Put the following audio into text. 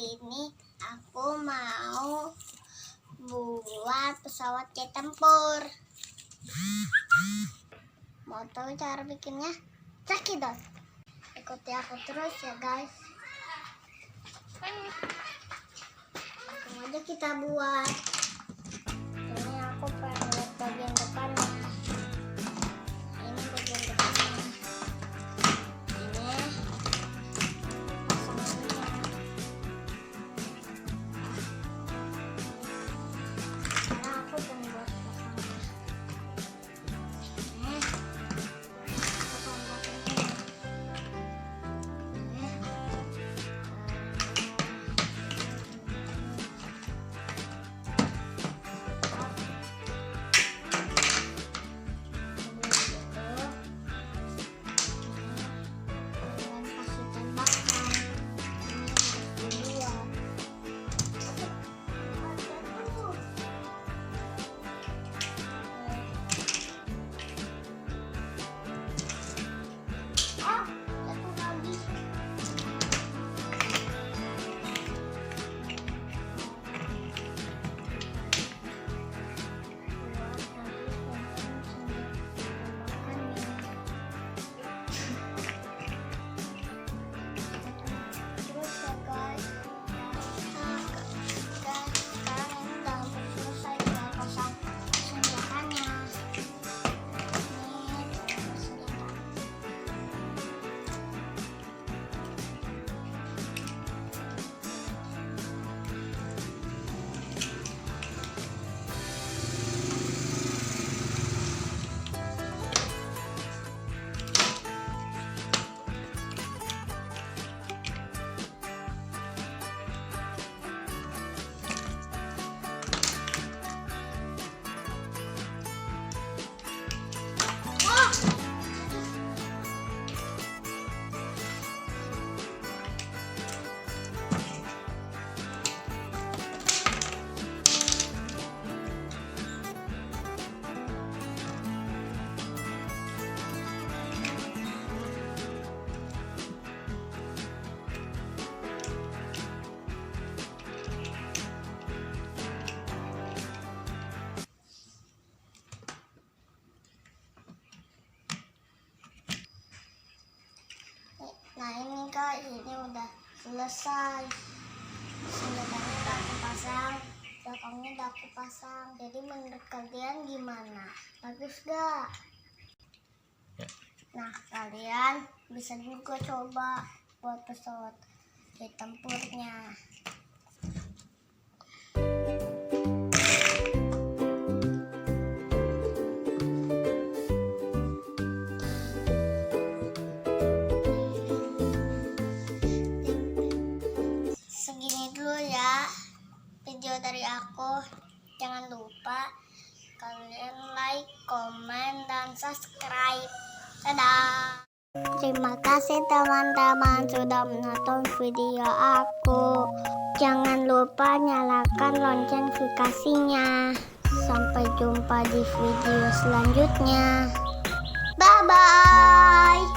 ini aku mau buat pesawat jet tempur. Mau tahu cara bikinnya? Cekidot. Ikuti aku terus ya guys. Langsung aja kita buat. Ini aku pengen buat bagian depannya. Ini bagian depannya. Ini pasangannya. Karena aku pengen buat pasangannya. Ini aku pengen buat ini. Nah ini kak, ini udah selesai. Senjatanya udah aku pasang, belakangnya udah aku pasang. Jadi menurut kalian gimana? Bagus gak? Ya. Nah kalian bisa juga coba buat pesawat jet tempurnya. Segini dulu ya video dari aku. Jangan lupa kalian like, komen, dan subscribe. Dadah. Terima kasih teman-teman sudah menonton video aku. Jangan lupa nyalakan lonceng notifikasinya. Sampai jumpa di video selanjutnya. Bye bye.